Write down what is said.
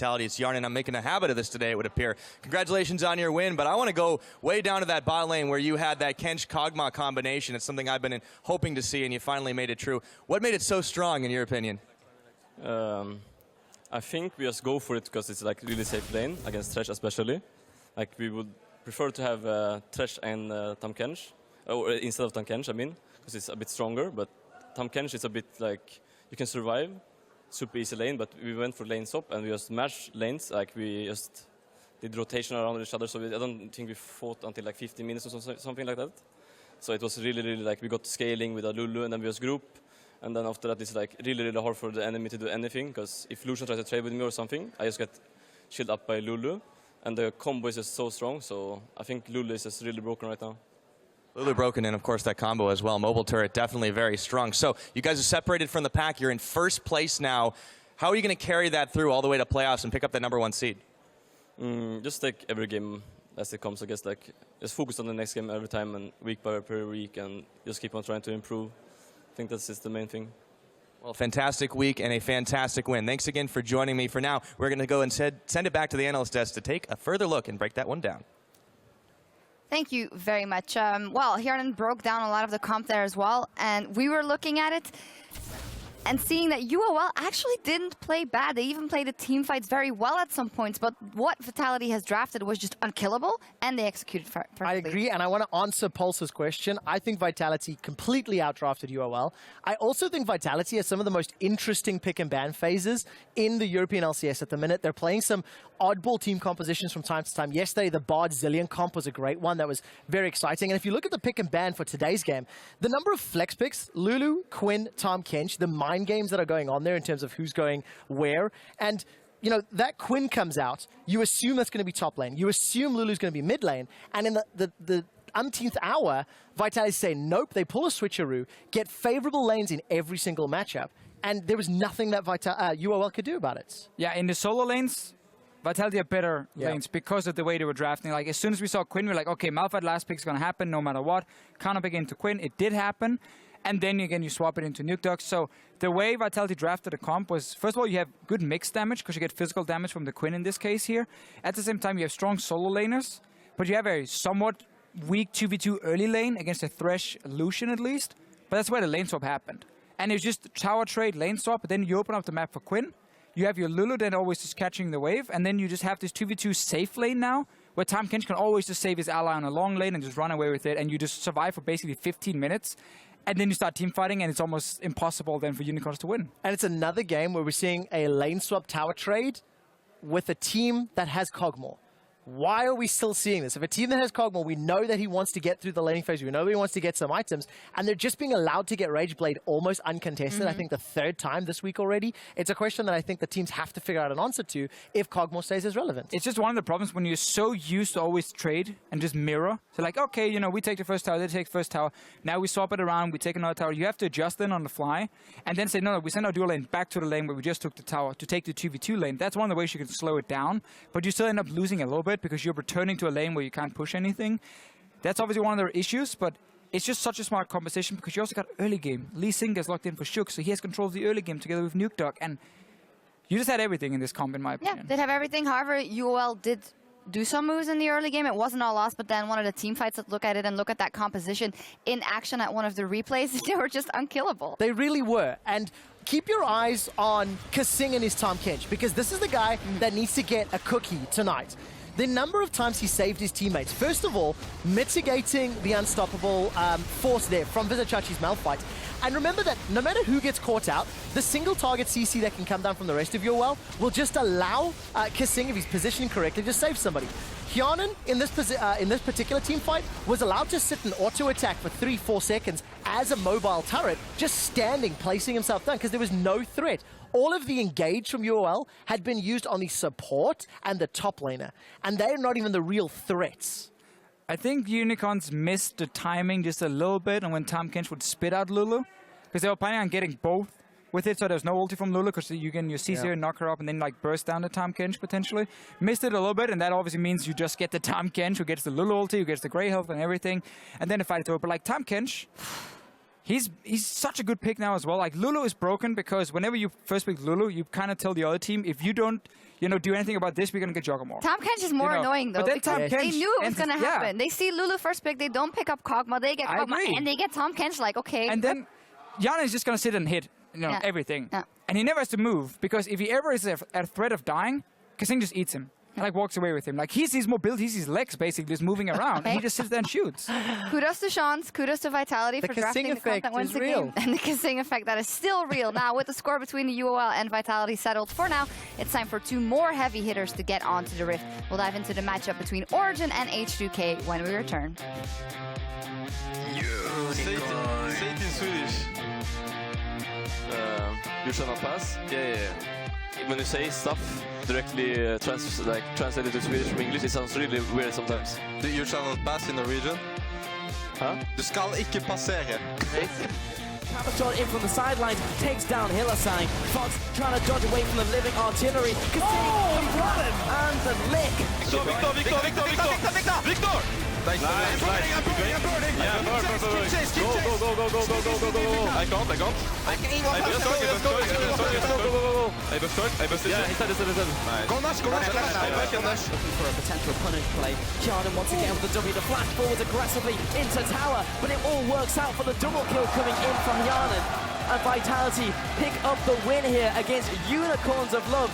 Vitality. It's Yarn, and I'm making a habit of this today, it would appear. Congratulations on your win, but I want to go way down to that bot lane where you had that Kench-Kog'Maw combination. It's something I've been hoping to see, and you finally made it true. What made it so strong, in your opinion? I think we just go for it because it's like really safe lane, against Thresh especially. Like we would prefer to have Thresh and Tahm Kench, or instead of Tahm Kench, I mean, because it's a bit stronger, but Tahm Kench is a bit like, you can survive, super easy lane, but we went for lane swap and we just matched lanes, like we just did rotation around each other, so I don't think we fought until like 15 minutes or something like that. So it was really, really like, we got scaling with a Lulu and then we just group, and then after that it's like really, really hard for the enemy to do anything, because if Lucian tries to trade with me or something, I just get shielded up by Lulu, and the combo is just so strong, so I think Lulu is just really broken right now. Lulu broken in, of course, that combo as well. Mobile turret definitely very strong. So you guys are separated from the pack. You're in first place now. How are you going to carry that through all the way to playoffs and pick up that #1 seed? Just take every game as it comes, I guess. Like, just focus on the next game every time and week by week, and just keep on trying to improve. I think that's just the main thing. Well, fantastic week and a fantastic win. Thanks again for joining me. For now, we're going to go and send it back to the analyst desk to take a further look and break that one down. Thank you very much. Well, Hjarnan broke down a lot of the comp there as well, and we were looking at it and seeing that UOL actually didn't play bad. They even played the team fights very well at some points, but what Vitality has drafted was just unkillable, and they executed perfectly. I agree, and I want to answer Pulse's question. I think Vitality completely outdrafted UOL. I also think Vitality has some of the most interesting pick and ban phases in the European LCS at the minute. They're playing some oddball team compositions from time to time. Yesterday, the Bard Zillion comp was a great one. That was very exciting. And if you look at the pick and ban for today's game, the number of flex picks, Lulu, Quinn, Tahm Kench, the mind games that are going on there in terms of who's going where. And, you know, that Quinn comes out, you assume that's going to be top lane. You assume Lulu's going to be mid lane. And in the umpteenth hour, Vitality say, nope, they pull a switcheroo, get favorable lanes in every single matchup. And there was nothing that UOL could do about it. Yeah, in the solo lanes, Vitality are better lanes because of the way they were drafting. Like, as soon as we saw Quinn, we were like, okay, Malphite last pick is going to happen no matter what. Counter pick into Quinn, it did happen. And then again, you swap it into Nuke Duck. So the way Vitality drafted the comp was, first of all, you have good mixed damage because you get physical damage from the Quinn in this case here. At the same time, you have strong solo laners, but you have a somewhat weak 2v2 early lane against a Thresh Lucian at least. But that's where the lane swap happened. And it was just tower trade, lane swap, but then you open up the map for Quinn. You have your Lulu then always just catching the wave, and then you just have this 2v2 safe lane now, where Tahm Kench can always just save his ally on a long lane and just run away with it, and you just survive for basically 15 minutes. And then you start team fighting, and it's almost impossible then for Unicorns to win. And it's another game where we're seeing a lane swap tower trade with a team that has Kog'Maw. Why are we still seeing this? If a team that has Kog'Maw, we know that he wants to get through the laning phase, we know he wants to get some items, and they're just being allowed to get Rage Blade almost uncontested, I think the third time this week already. It's a question that I think the teams have to figure out an answer to if Kog'Maw stays as relevant. It's just one of the problems when you're so used to always trade and just mirror. So like, okay, you know, we take the first tower, they take the first tower, now we swap it around, we take another tower. You have to adjust then on the fly, and then say, no, we send our dual lane back to the lane where we just took the tower to take the 2v2 lane. That's one of the ways you can slow it down, but you still end up losing a little bit because you're returning to a lane where you can't push anything. That's obviously one of their issues, but it's just such a smart composition because you also got early game. Lee Sin gets locked in for Shook, so he has control of the early game together with Nuke Duck, and you just had everything in this comp, in my opinion. Yeah, did have everything. However, UOL did do some moves in the early game. It wasn't all lost, but then one of the team fights that look at it and look at that composition in action at one of the replays, they were just unkillable. They really were. And keep your eyes on Kasing and his Tahm Kench, because this is the guy that needs to get a cookie tonight. The number of times he saved his teammates. First of all, mitigating the unstoppable force there from Vizachachi's Malphite. And remember that no matter who gets caught out, the single target CC that can come down from the rest of your well will just allow Kasing, if he's positioned correctly, to save somebody. Hjarnan, in this particular team fight, was allowed to sit and auto-attack for 3-4 seconds as a mobile turret, just standing, placing himself down, because there was no threat. All of the engage from UOL had been used on the support and the top laner, and they're not even the real threats. I think Unicorns missed the timing just a little bit on when Tahm Kench would spit out Lulu, because they were planning on getting both with it, so there's no ulti from Lulu, because you can see her, knock her up, and then like burst down the Tahm Kench potentially. Missed it a little bit, and that obviously means you just get the Tahm Kench, who gets the Lulu ulti, who gets the Grey health and everything, and then the fight is over. But like Tahm Kench, he's such a good pick now as well. Like, Lulu is broken because whenever you first pick Lulu, you kind of tell the other team, if you don't do anything about this, we're going to get Juggle more. Tom Kench is more annoying, though, But then because Tahm they Kench knew it was ends- going to yeah. happen. They see Lulu first pick, they don't pick up Kog'Maw, they get I Kog'Maw, agree. and they get Tahm Kench, like, okay. And then Yana is just going to sit and hit Yeah. everything. Yeah. And he never has to move, because if he ever is at threat of dying, Kasing just eats him. And like walks away with him. Like he sees mobility, he sees legs basically just moving around. And he just sits there and shoots. Kudos to Sean's, kudos to Vitality The for Kasing drafting the comp effect that wins is the real. game. And the Kasing effect that is still real. Now, with the score between the UOL and Vitality settled for now, it's time for 2 more heavy hitters to get onto the Rift. We'll dive into the matchup between Origin and H2K when we return. Say it in Swedish. You shall not pass. Yeah. When you say stuff directly translated to Swedish from English, it sounds really weird sometimes. You shall not pass in Norwegian. Huh? Du skal ikke passere. Shot in from the sidelines, takes down Hillersign. Fox trying to dodge away from the living artillery. Kasing, got him! And the lick. Victor! Nice. I'm burning. Yeah, burn. Go. I can't. I busted. Yeah, he said. Nice. Go Nash. Looking for a potential punish play. Jarden once again with the W to flash forward aggressively into tower, but it all works out for the double kill coming in from Jarden. And Vitality pick up the win here against Unicorns of Love.